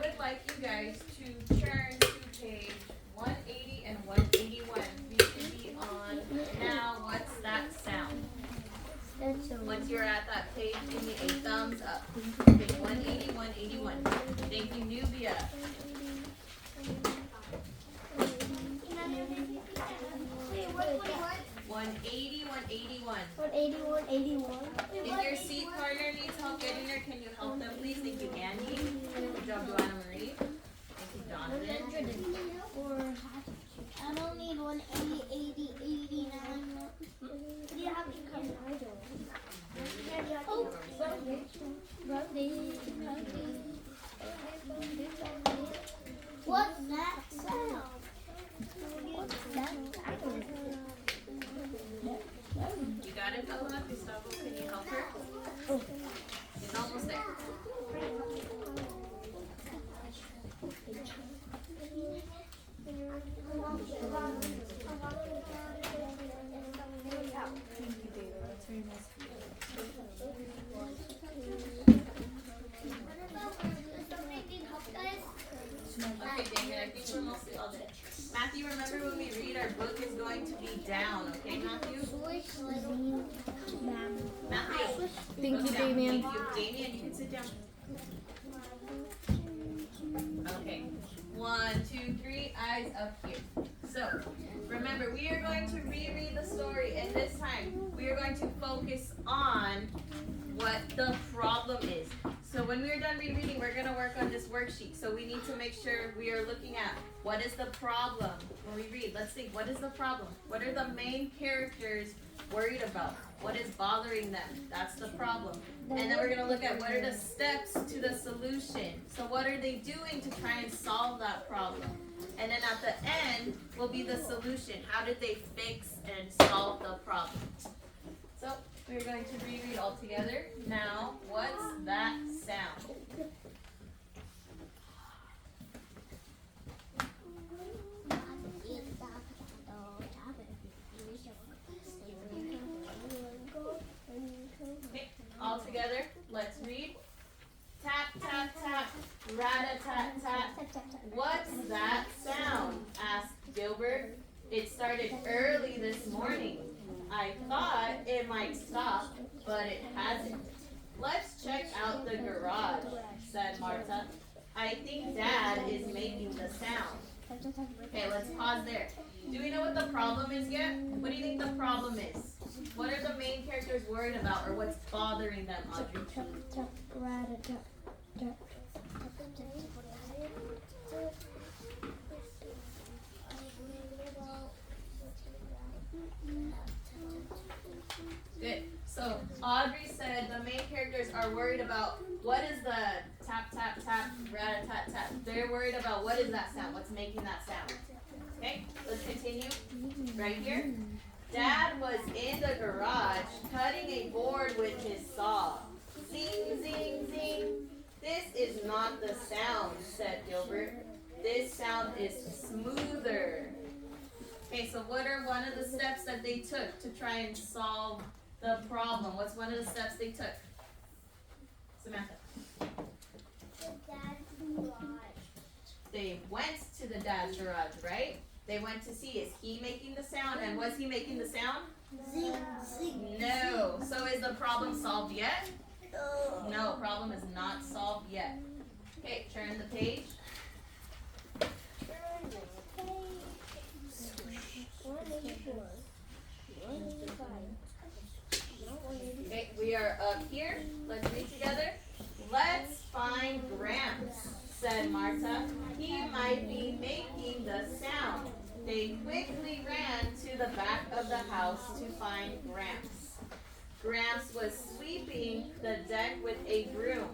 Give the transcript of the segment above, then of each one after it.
would like you guys to turn to page 180 and 181. We should be on now. What's that sound? Once you're at that page, give me a thumbs up. Page 180, 181. Thank you, Nubia. 180, 181. 181. If your seat partner needs help getting there, can you help them, please? Thank you, Andy. Good job, Joanna Marie. Thank you, Jonathan. I don't need 180, 80, 89. You have to come. Oh, what's that sound? What's that sound? You got it, Bella? Gustavo, can you help her? It's almost there. Okay, David, I think we're mostly all there. Matthew, remember when we read, our book is going to be down, okay, Matthew? Matthew. Thank you, Damien. Thank you. Damien, you can sit down. Okay. 1, 2, 3, eyes up here. So, remember, we are going to reread the story, and this time, we are going to focus on what the problem is. So when we are done rereading, we're going to work on this worksheet. So we need to make sure we are looking at what is the problem when we read. Let's think, what is the problem? What are the main characters worried about? What is bothering them? That's the problem. And then we're going to look at what are the steps to the solution. So what are they doing to try and solve that problem? And then at the end will be the solution. How did they fix and solve the problem? So we're going to reread all together. Now, what's that sound? Okay, all together, let's read. Tap, tap, tap, rat-a-tat-tat. What's that sound? Asked Gilbert. It started early this morning. I thought it might stop, but it hasn't. Let's check out the garage, said Marta. I think Dad is making the sound. Okay, let's pause there. Do we know what the problem is yet? What do you think the problem is? What are the main characters worried about, or what's bothering them, Audrey? Good. So Audrey said the main characters are worried about what is the tap, tap, tap, rat-a-tat-tat. They're worried about what is that sound, what's making that sound. Okay, let's continue. Right here. Dad was in the garage cutting a board with his saw. Zing, zing, zing. This is not the sound, said Gilbert. This sound is smoother. Okay, so what are one of the steps that they took to try and solve the problem? What's one of the steps they took? Samantha. The dad's garage. They went to the dad's garage, right? They went to see, is he making the sound? And was he making the sound? Zing, zing. No. So is the problem solved yet? No, problem is not solved yet. Okay, turn the page. Okay, we are up here. Let's read together. Let's find Gramps, said Marta. He might be making the sound. They quickly ran to the back of the house to find Gramps. Gramps was sweeping the deck with a broom.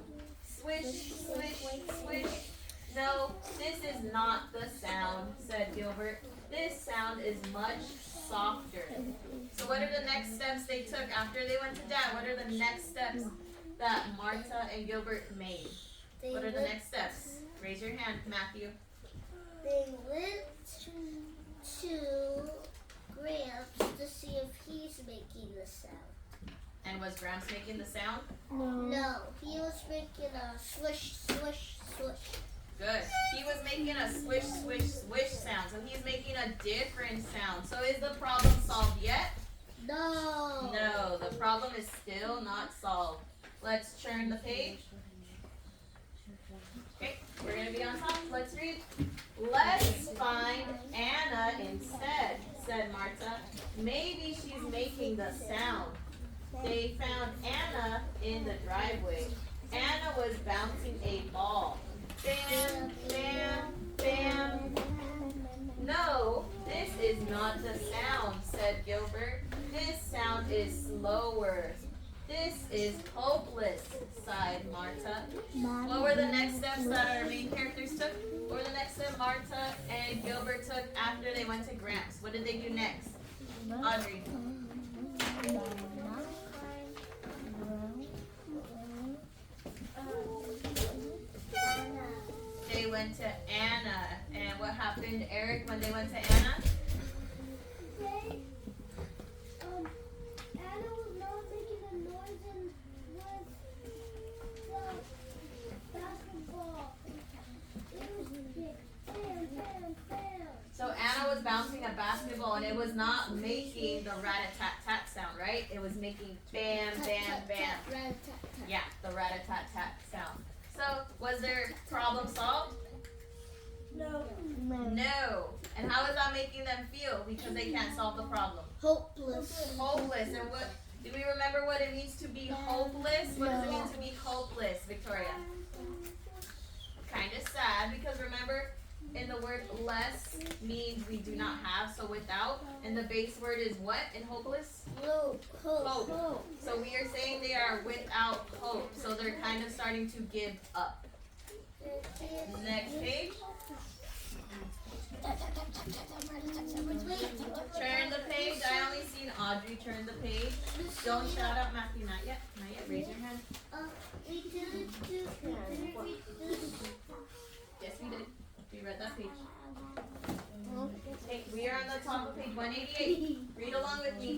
Swish, swish, swish. No, this is not the sound, said Gilbert. This sound is much softer. So what are the next steps they took after they went to Dad? What are the next steps that Marta and Gilbert made? What are the next steps? Raise your hand, Matthew. They went to Gramps to see if he's making the sound. And was Gramps making the sound? No, he was making a swish, swish, swish. problem is still not solved. Let's turn the page. Okay, we're going to be on top. Let's read. Let's find Anna instead, said Marta. Maybe she's making the sound. They found Anna in the driveway. Anna was bouncing a ball. Bam, bam, bam. No, this is not the sound, said Gilbert. This sound is slower. This is hopeless, sighed Marta. What were the next steps that our main characters took? What were the next steps Marta and Gilbert took after they went to Gramps? What did they do next? Audrey. They went to Anna. And what happened, Eric, when they went to Anna? Anna was not making a noise and was the basketball. It was big. Bam, bam, bam. So Anna was bouncing a basketball and it was not making the rat-a-tat-tat sound, right? It was making bam, bam, bam. Yeah, the rat-a-tat-tat sound. So was their problem solved? No. No. And how is that making them feel? Because they can't solve the problem. Hopeless. Hopeless. And what, do we remember what it means to be hopeless? What does it mean to be hopeless, Victoria? Kind of sad, because remember, in the word less means we do not have, so without. And the base word is what in hopeless? Hope. So we are saying they are without hope. So they're kind of starting to give up. Next page. Turn the page. I only seen Audrey turn the page. Don't shout out Matthew, not yet. Not yet. Raise your hand. Yes, we did. We read that page. Okay, we are on the top of page 188. Read along with me.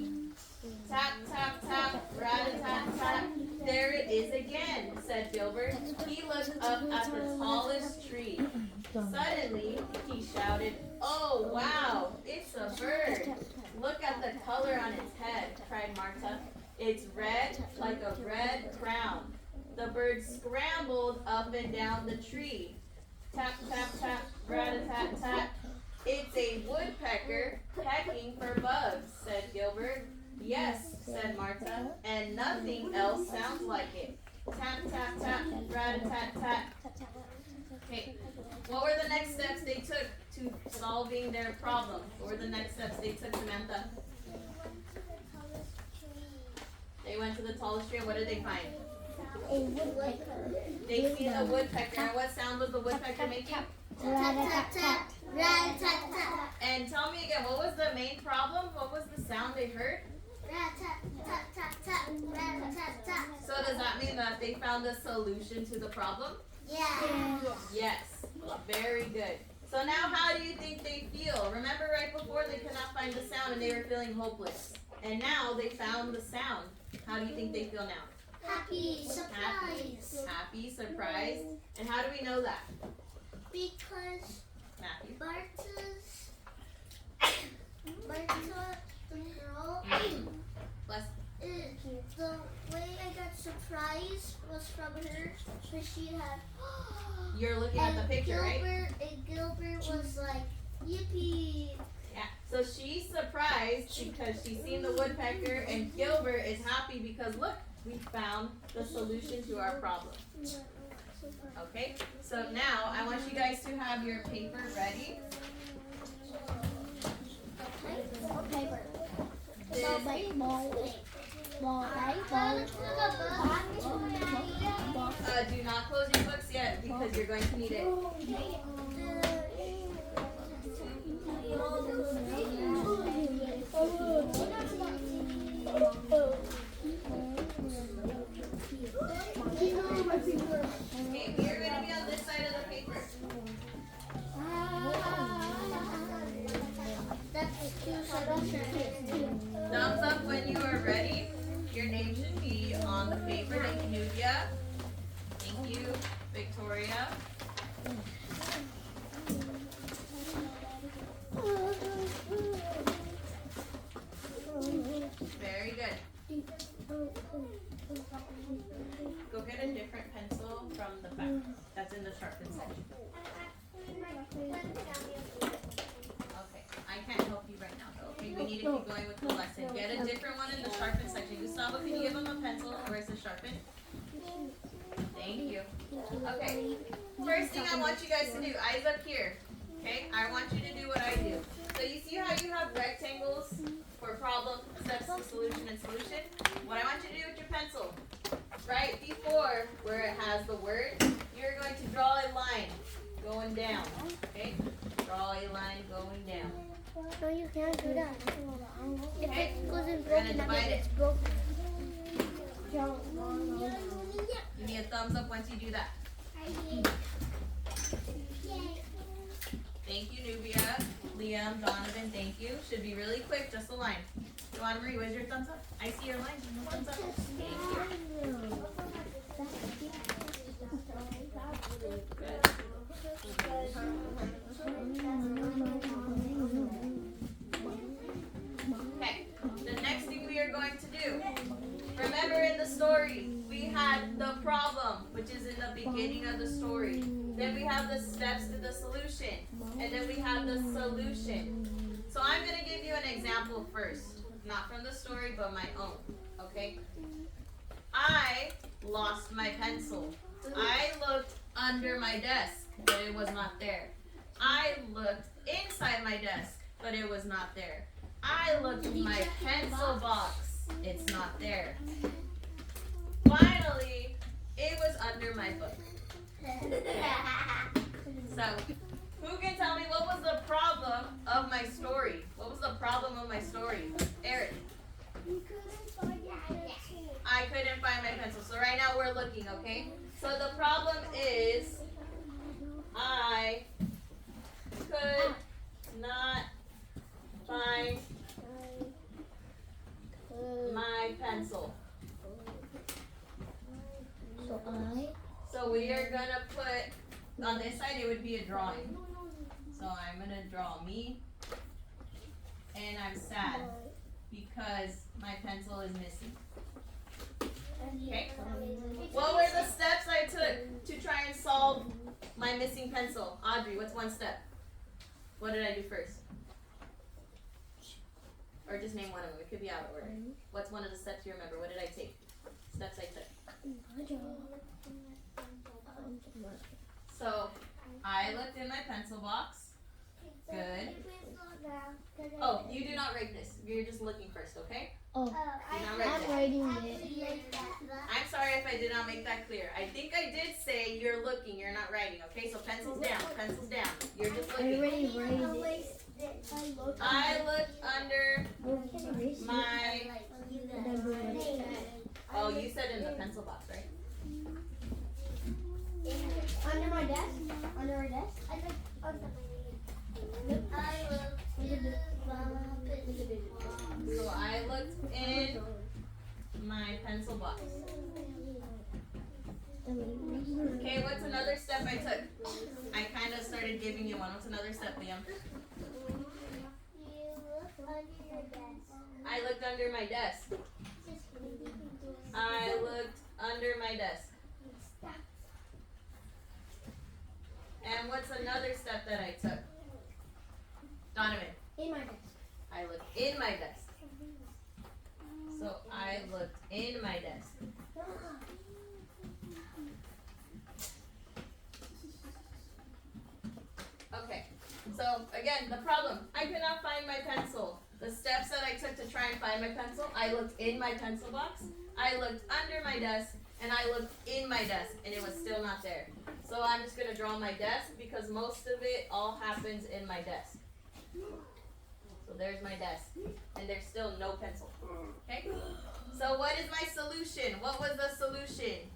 Tap, tap, tap, rat-a-tat-tat. There it is again, said Gilbert. He looked up at the tallest tree. Suddenly, he shouted, "Oh, wow, it's a bird. Look at the color on its head," cried Marta. "It's red, like a red crown." The bird scrambled up and down the tree. Tap, tap, tap, rat-a-tat-tat. "It's a woodpecker pecking for bugs," said Gilbert. "Yes," said Marta, "and nothing else sounds like it." Tap, tap, tap, rat-a-tat-tat. Okay, what were the next steps they took to solving their problem? What were the next steps they took, Samantha? They went to the tallest tree, and what did they find? A woodpecker. They see the woodpecker, and what sound was the woodpecker making? Tap, tap, tap, rat, tap, tap. And tell me again, what was the main problem? What was the sound they heard? Rat, tap, tap, tap, tap, rat, tap, tap. So does that mean that they found a solution to the problem? Yeah. Yes, very good. So now how do you think they feel? Remember right before they could not find the sound and they were feeling hopeless. And now they found the sound. How do you think they feel now? Happy, surprise. Happy, surprised. And how do we know that? Because Matthew. Marta, the girl, Bless. the way I got surprised was from her, because she had. You're looking at the picture, right? And Gilbert was like, yippee. Yeah. So she's surprised because she's seen the woodpecker, and Gilbert is happy because look, we found the solution to our problem. Okay, so now I want you guys to have your paper ready. What paper? Do not close your books yet because you're going to need it. Okay, you're going to be on this side of the paper. Thumbs up when you are ready. Your name should be on the paper. Thank you, Nubia. Thank you, Victoria. Very good. from the back. That's in the sharpen section. Okay, I can't help you right now though. Okay, we need to keep going with the lesson. Get a different one in the sharpen section. Gustavo, can you give him a pencil or is it sharpen? Thank you. Okay, first thing I want you guys to do, eyes up here. Okay, I want you to do what I do. So you see how you have rectangles for problem, steps to solution, and solution? What I want you to do with your pencil, right before where it has the word, you're going to draw a line going down. Okay? Draw a line going down. No, you can't do that. Okay? If it goes in We're going to broken, that divide means it. it's broken. Give me a thumbs up once you do that. Thank you, Nubia. Liam, Donovan, thank you. Should be really quick, just a line. Joanna Marie, where's your thumbs up? I see your line. No thumbs up. Thank you. Good. Okay, the next thing we are going to do, remember in the story, we had the problem, which is in the beginning of the story. Then we have the steps to the solution, and then we have the solution. So I'm going to give you an example first, not from the story, but my own, okay? I lost my pencil. I looked under my desk, but it was not there. I looked inside my desk, but it was not there. I looked in my pencil box. It's not there. Finally, it was under my book. So, who can tell me what was the problem of my story? What was the problem of my story? Eric. I couldn't find my pencil. So right now we're looking, okay? So the problem is I could not find my pencil. So we are going to put, on this side it would be a drawing. So I'm going to draw me, and I'm sad because my pencil is missing. Okay? What were the steps I took to try and solve my missing pencil? Audrey, what's one step? What did I do first? Or just name one of them. It could be out of order. What's one of the steps you remember? What did I take? Steps I took. So, I looked in my pencil box. Good. Oh, you do not rate this. You're just looking first, okay? Oh, Do not I'm rate writing this. it. I'm sorry if I did not make that clear. I think I did say you're looking, you're not writing, okay? So pencils down, pencils down. You're just I looking. already wrote it. I looked under my... Oh, you said in the pencil box, right? Under my desk? Under my desk? So I looked in my pencil box. Okay, what's another step I took? I kind of started giving you one. What's another step, Liam? I looked under my desk. I looked under my desk. And what's another step that I took? Donovan. In my desk. I looked in my desk. So I looked in my desk. Okay, so again, the problem. I could not find my pencil. The steps that I took to try and find my pencil, I looked in my pencil box, I looked under my desk, and I looked in my desk, and it was still not there. So I'm just going to draw my desk because most of it all happens in my desk. So there's my desk, and there's still no pencil. Okay? So what is my solution? What was the solution?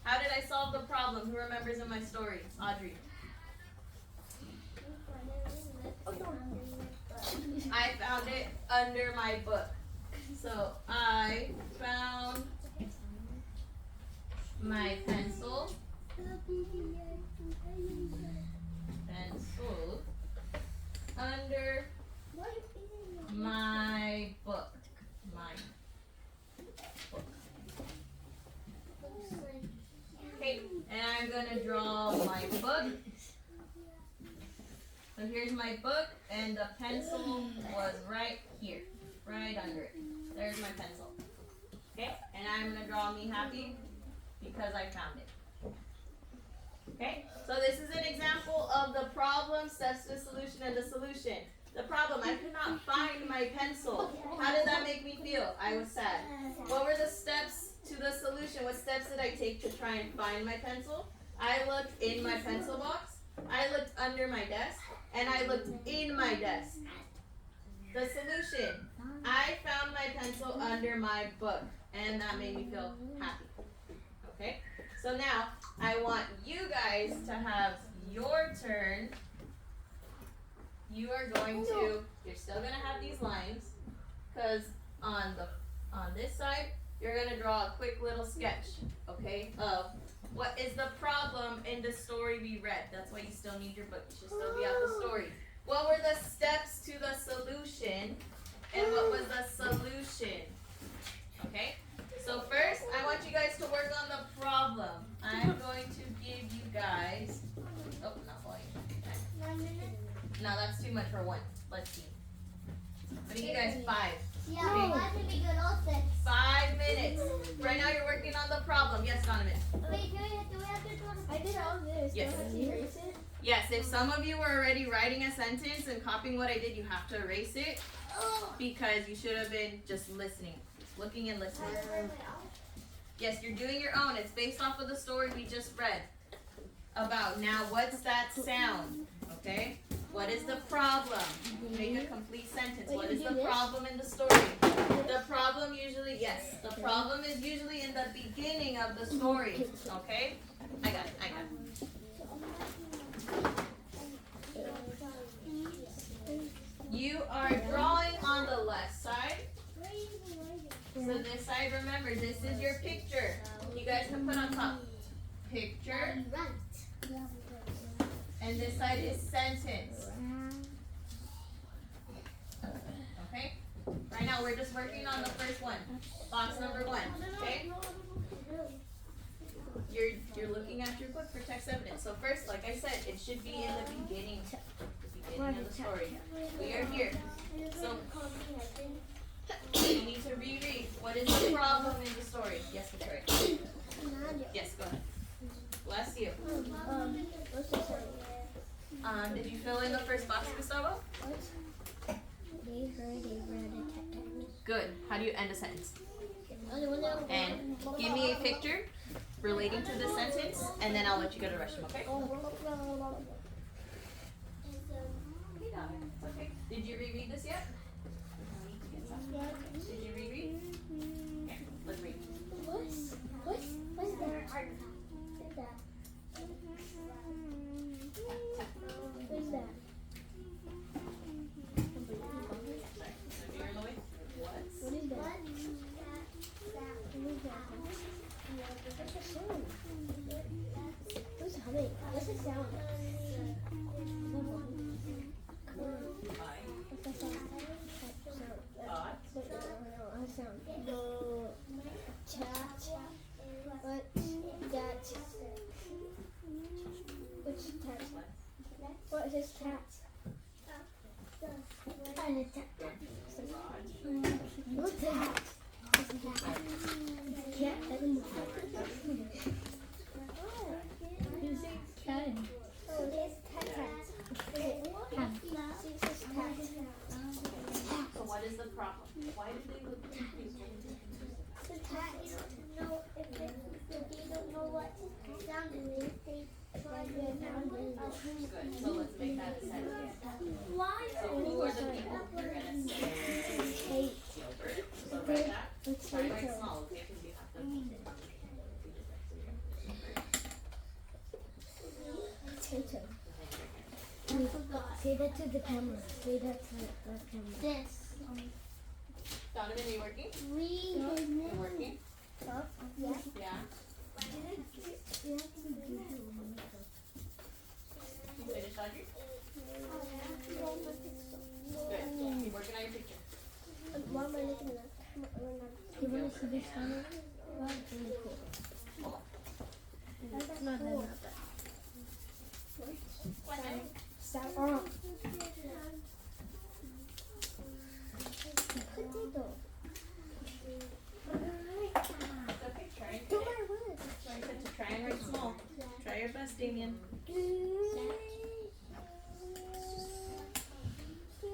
How did I solve the problem? Who remembers in my story? Audrey. I found it under my book. So I found my pencil under my book. Okay, gonna draw my book. So here's my book, and the pencil was right here, right under it. There's my pencil. Okay, and I'm gonna draw me happy because I found it. Okay, so this is an example of the problem, steps to the solution, and the solution. The problem, I could not find my pencil. How did that make me feel? I was sad. What were the steps to the solution? What steps did I take to try and find my pencil? I looked in my pencil box, I looked under my desk, and I looked in my desk. The solution, I found my pencil under my book, and that made me feel happy. Okay, so now I want you guys to have your turn. You are going to, you're still going to have these lines, because on this side, you're going to draw a quick little sketch, okay, of what is the problem in the story we read. That's why you still need your book. You should still be out the story. What were the steps to the solution, and what was the solution? Okay, so first, I want you guys to work on the problem. I'm going to give you guys, oh, not volume. 1 minute? No, that's too much for one. Let's see. What do you guys? 5. Yeah, why did we go all 6? 5 minutes. Right now you're working on the problem. Yes, Donovan. Wait, do we have to do I did all this. Yes. Do I have to erase it? Yes, if some of you were already writing a sentence and copying what I did, you have to erase it because you should have been just listening, looking and listening. Yes, you're doing your own. It's based off of the story we just read about. Now, what's that sound? Okay? What is the problem? Make a complete sentence. What is the problem in the story? The problem usually, yes, the problem is usually in the beginning of the story. Okay? I got it. You are drawing on the left side. So this side, remember, this is your picture. You guys can put on top picture. And this side is sentence. Okay? Right now we're just working on the first one. Box number 1. Okay? You're looking at your book for text evidence. So first, like I said, it should be in the beginning of the story. We are here. So you need to reread. What is the problem in the story? Yes, Victoria. Yes, go ahead. Bless you. What's the story? Did you fill in the first box, Gustavo? They heard a rat-a-tat-tat. Good. How do you end a sentence? And give me a picture relating to the sentence, and then I'll let you go to the restroom, okay? Okay. Did you reread this yet? Did you reread? Okay, let's read. What's that? What's that? Sorry, so you're in the way. What? What is that? What's the sound? Who's humming? What's the sound? What's the sound? Thought. No, sound. No. Chat. What's that? Which tat? What is this tat? What's that? Cat. Cat. Oh, it's cat. So what is the problem? Why did they look confused? The cat don't know if they don't know what sound it is. They try to sound it. Good. So let's make that a sentence. Why? So who are the people you're gonna say? Gilbert. So write that. Try to write small, okay? Because you have to. Potato. Say that to the camera. Say that to the camera. This. Donovan, are you working? Read. You're working? Yeah. Yeah. You finished, Audrey? Good. Keep working on your picture. Why am I looking at that? You want to see this camera? Wow, it's really cool. That's Not cool. that. again?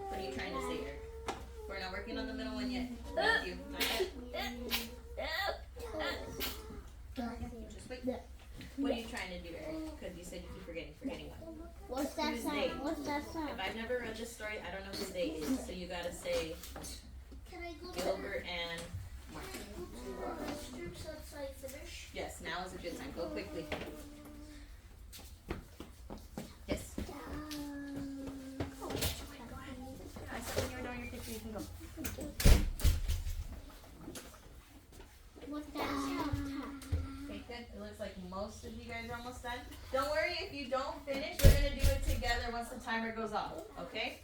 What are you trying to say, Eric? We're not working on the middle one yet. Thank you. Not yet. Just wait. What are you trying to do, Eric? Because you said you keep forgetting one. What's that Whose sound? day? What's that sound? If I've never read this story, I don't know whose day it is. So you gotta say Can I go Gilbert and Martha. to the restroom so I finish? Yes, now is a good time. Go quickly. Yes. I said when you were doing your picture, you can go. What's that sound? Okay, good. It looks like most of you guys are almost done. Don't worry if you don't finish. We're gonna do it together once the timer goes off. Okay?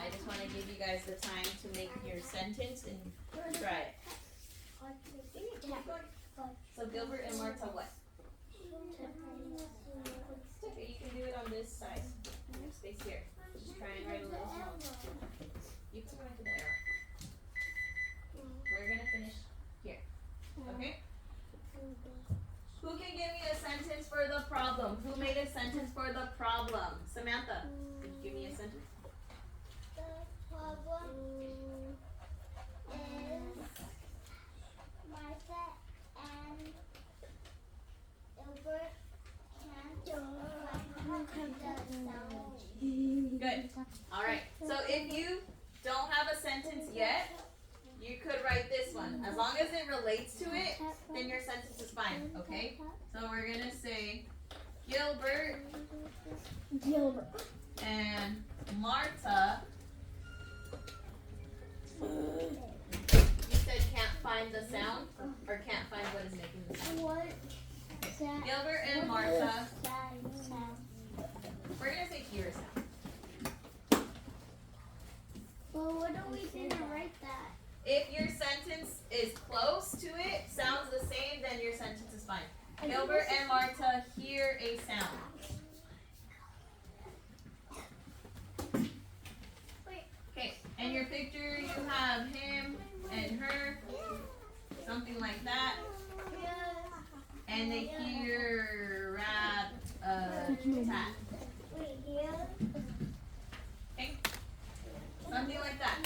I just want to give you guys the time to make your sentence and try it. So Gilbert and Martha, what? It's okay. You can do it on this side. There's space here. Just try and write a little small. You can write the arrow. We're gonna finish here. Okay? Who can give me a sentence for the problem? Who made a sentence for the problem? Samantha, could you give me a sentence? The problem is Martha and Gilbert can't find the sound. Good. All right. So if you don't have a sentence yet, you could write this one. As long as it relates to it, then your sentence is fine. Okay? So we're gonna say Gilbert and Martha. You said can't find the sound or can't find what is making the sound. What? Gilbert and Martha. We're gonna say hear a sound. Well, what are we gonna write that? If your sentence is close to it, sounds the same, then your sentence is fine. Gilbert and Martha hear a sound. Okay, and your picture, you have him and her, something like that. And they hear rat tat. Okay, something like that.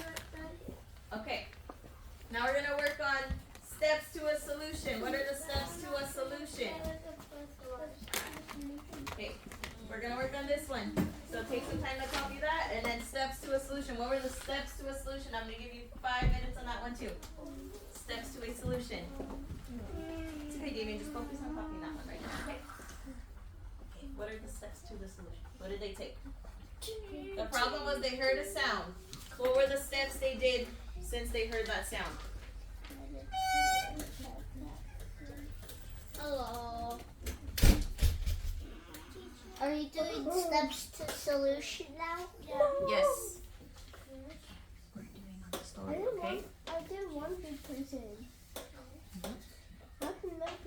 Okay, now we're gonna work on steps to a solution. What are the steps to a solution? Okay, we're gonna work on this one. So take some time to copy that, and then steps to a solution. What were the steps to a solution? I'm gonna give you 5 minutes on that one too. Steps to a solution. It's okay, Damien, just focus on copying that one right now, okay? Okay, what are the steps to the solution? What did they take? The problem was they heard a sound. What were the steps they did since they heard that sound? Hello. Are you doing steps to solution now? Yes. We're doing on the story, okay? I did one big person. How can that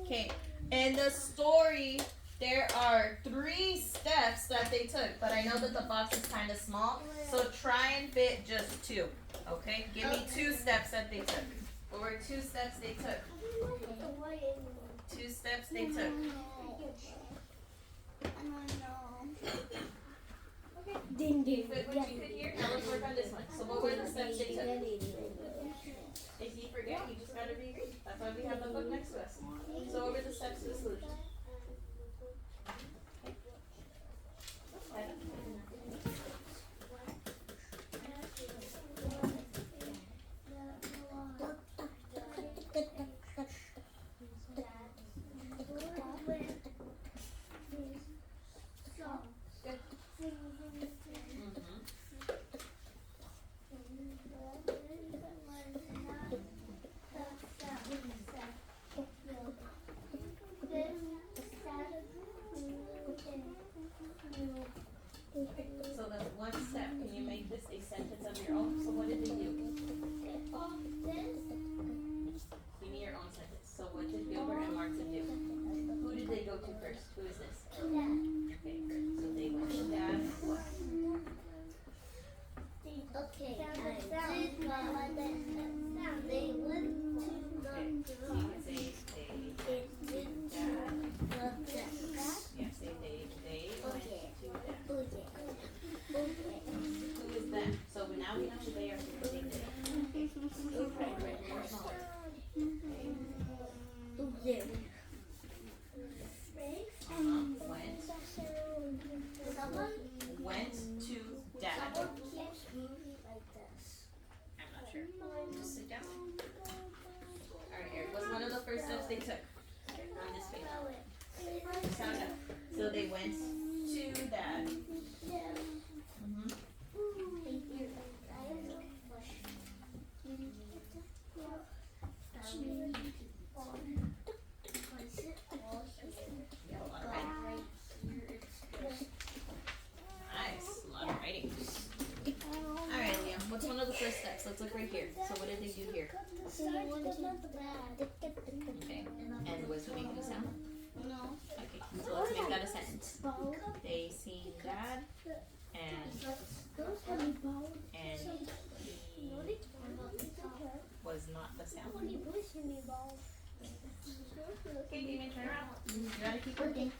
Okay, in the story, there are 3 steps that they took, but I know that the box is kind of small, so try and fit just 2, okay? Give me 2 steps that they took. What were 2 steps they took? 2 steps they took. I don't know. Ding You fit what you could hear? Now let's work on this one. So what were the steps they took? If you forget, you just gotta reread. That's why we have the book next to us. So what were the steps to the solution? So that's one step. Can you make this a sentence of your own? So what did they do? Give me your own sentence. So what did Gilbert and Martha do? Who did they go to first? Who is this? Okay, so they went to dad. What? Okay, I did one. Nice. A lot of writing. Alright, Liam. What's one of the first steps? Let's look right here. So what did they do here? Okay. And was he making a sound? No. Okay. So let's make that a sentence. They seen dad and he was not the sound. Okay, Damien, turn around. You gotta keep working.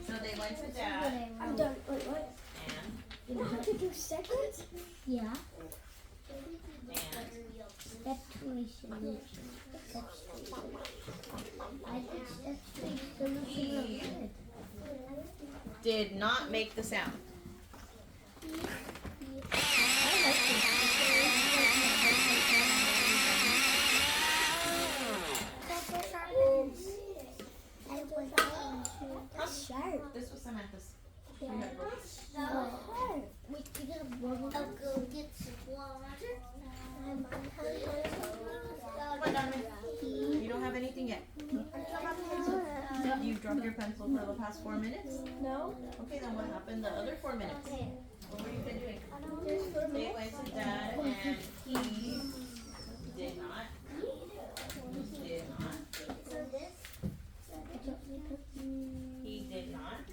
So they went to dad I'm done. Wait, what? and You don't have to do seconds? Yeah. and Step 2 solution. I think step 3 solution. did not make the sound. Sharp. This was Samantha's. We Yeah. had both. We could have one. I'll go get some water. You don't have anything yet. You dropped your pencil for the past 4 minutes? No. Okay, then what happened the other 4 minutes? What were you been doing? They went to dad and he did not. Did not. He did not.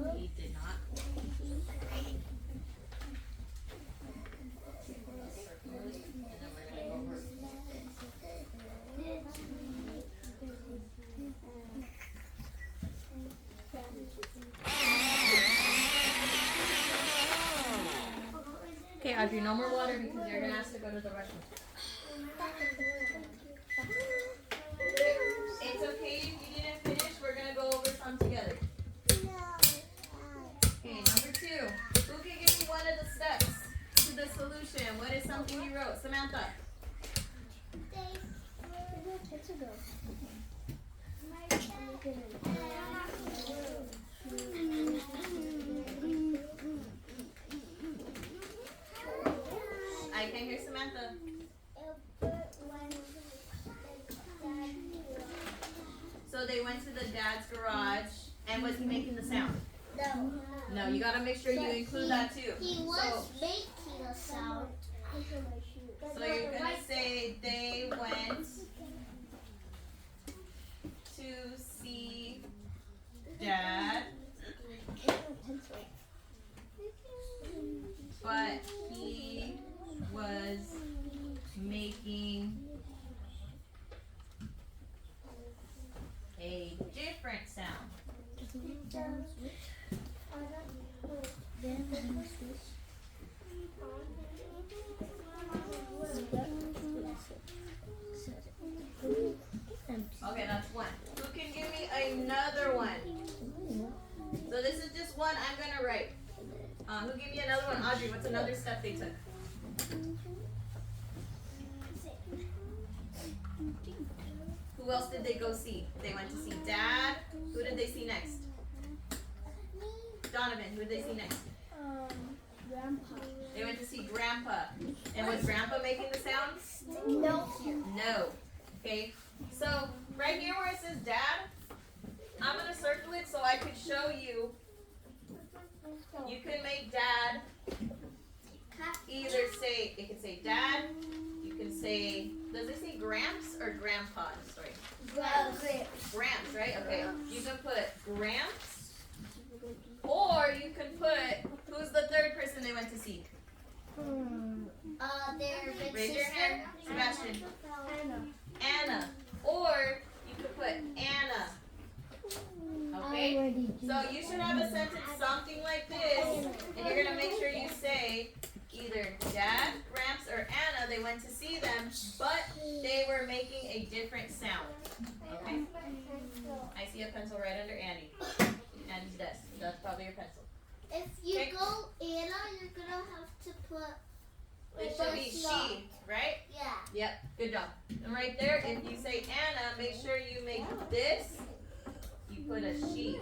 He did not. And then we're gonna go over. Okay, Audrey, no more water because you're gonna ask to go to the restroom. It's okay if you didn't finish. We're gonna go over some together. Okay, number 2. Who can give me one of the steps to the solution? What is something you wrote? Samantha. I can hear Samantha. So they went to the dad's garage, and was he making the sound? No. No, you gotta make sure you include that too. He was making a sound. So you're gonna say they went to see dad, but he was making a different sound. Okay, that's one. Who can give me another one? So this is just one I'm gonna write. Who give me another one? Audrey, what's another step they took? Who else did they go see? They went to see dad. Who did they see next? Donovan, who did they see next? Grandpa. They went to see grandpa. And was grandpa making the sound? No. No. Okay, so right here where it says dad, I'm gonna circle it so I could show you. You can make dad either say, it could say dad, you can say, does it say gramps or grandpa? Sorry. Gramps, right? Okay. You can put gramps, or you can put, who's the third person they went to see? Their big Raise your sister. hand, Sebastian. Anna. Or you could put Anna. Okay? So you should have a sentence something like this, and you're gonna make sure you say either dad, Gramps, or Anna, they went to see them, but they were making a different sound. Okay? I see a pencil right under Andy. Andy's desk. That's probably your pencil. If you Okay. go Anna, you're gonna have to put. It should be she, right? Yeah. Yep, good job. And right there, if you say Anna, make sure you make this put a she.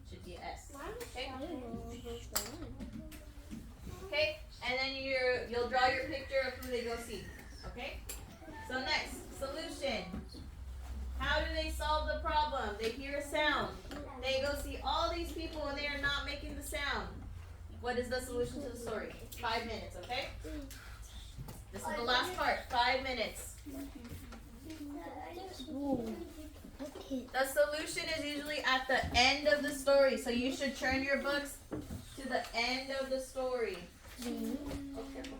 Should be a S. Okay? Okay? And then you'll draw your picture of who they go see. Okay? So next, solution. How do they solve the problem? They hear a sound. They go see all these people and they are not making the sound. What is the solution to the story? 5 minutes, okay? This is the last part. 5 minutes. The solution is usually at the end of the story, so you should turn your books to the end of the story. Oh, careful.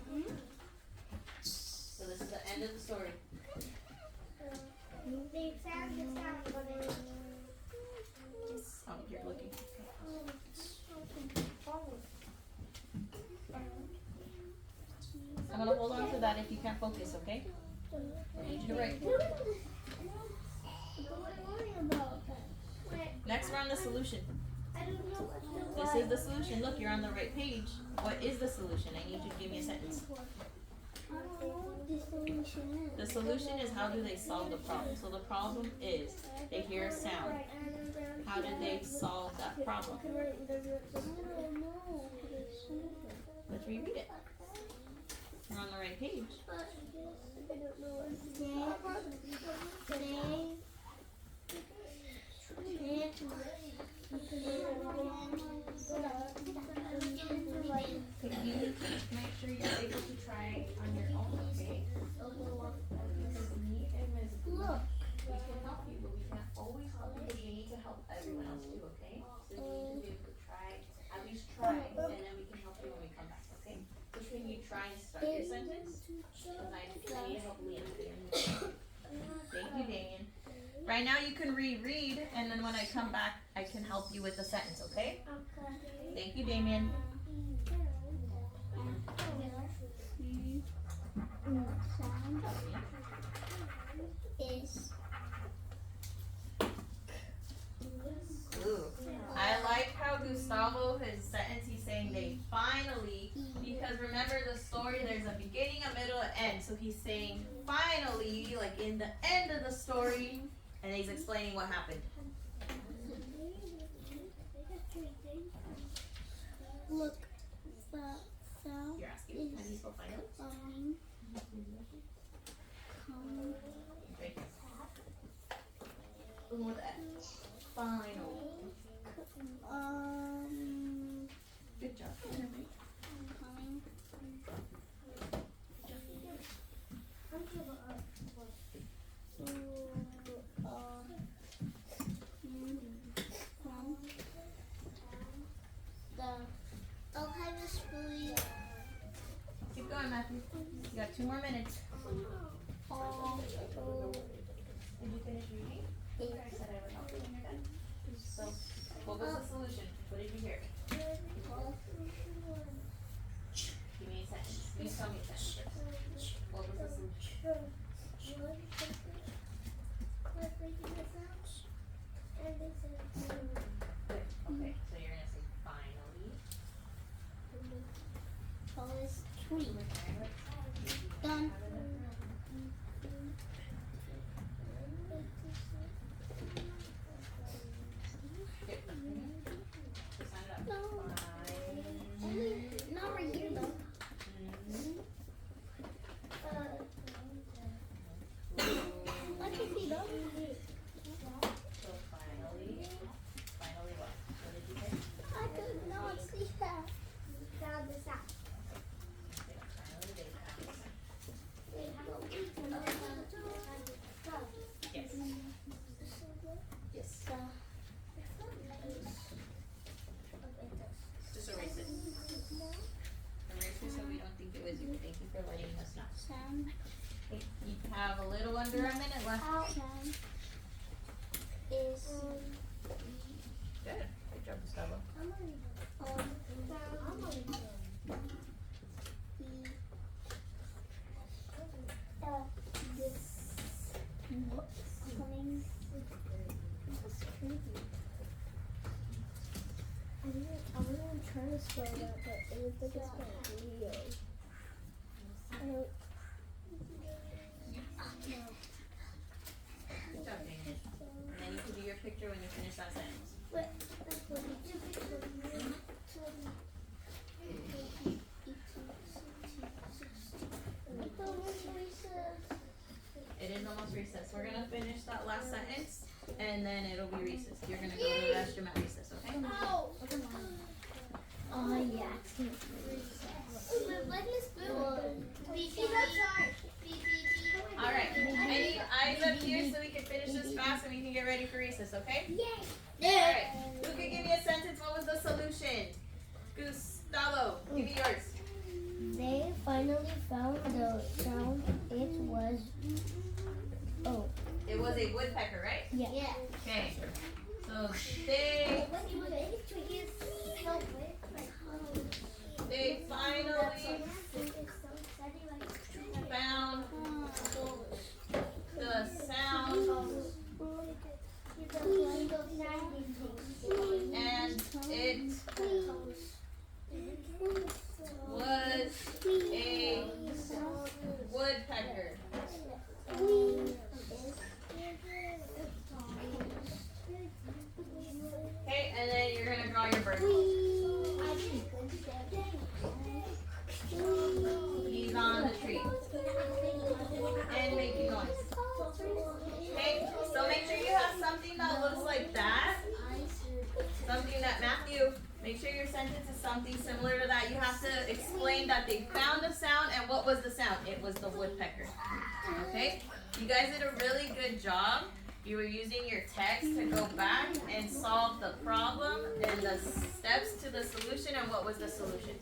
So this is the end of the story. Oh, you're looking. I'm gonna hold on to that if you can't focus, okay? I need you to write. Next, we're on the solution. This is the solution. Look, you're on the right page. What is the solution? I need you to give me a sentence. The solution is how do they solve the problem. So the problem is they hear a sound. How did they solve that problem? Let's reread it. We're on the right page. Could you make sure you're able to try on your own, okay? Because me and Ms. Look, we can help you, but we can't always help you because we need to help everyone else too, okay? So you need to be able to try, at least try, and then we can help you when we come back, okay? So can you try and start your sentence? Because I need help Liam. Thank you, Damien. Right now you can reread, and then when I come back, I can help you with the sentence, okay? Thank you, Damien. Ooh. I like how Gustavo, his sentence, he's saying they finally, because remember the story, there's a beginning, a middle, an end. So he's saying finally, like in the end of the story, and he's explaining what happened. Look, You're asking, how do you spell finally? Right here. With an F. Final. Good job. Okay, Miss Bully. Keep going, Matthew. You got 2 more minutes. Did you finish reading? I said I would help you when you're done. So, what was the solution? What did you hear? Give me a sentence. Please tell me a sentence first. What was the solution? Good. Okay, so you're gonna say finally. Tallest tree. Done. Good. So sign it up. No. Fine. Not right here though. I can see those. So finally what? What did you say? I could not see that. Found this out. Okay, finally they found it. Yes. Yes. Just erase it. Erase it so we don't think it was you. Thank you for letting us know. Okay, you have a little under a minute left. Is Good. Good job, Gustavo. I was gonna try to spell that, but it was like it's spelled Leo. Good job, Damien. And then you can do your picture when you finish that sentence. recess. We're gonna finish that last sentence, and then it'll be recess. You're gonna go to the restroom at recess, okay? Oh yeah. All right. Any eyes up here so we can finish this fast and we can get ready for recess, okay? All right. Who can give me a sentence? What was the solution? Gustavo, give me yours. They finally found the sound. It was. Oh. It was a woodpecker, right? Yeah. Okay. So they finally found the sound, and it was a woodpecker. Okay, and then you're gonna draw your bird. He's on the tree and making noise. Okay, so make sure you have something that looks like that. Something that, Matthew, make sure your sentence is something similar to that. You have to explain that they found a sound, and what was the sound? It was the woodpecker. Okay, you guys did a really good job. You were using your text to go back and solve the problem and the steps to the solution, and what was the solution?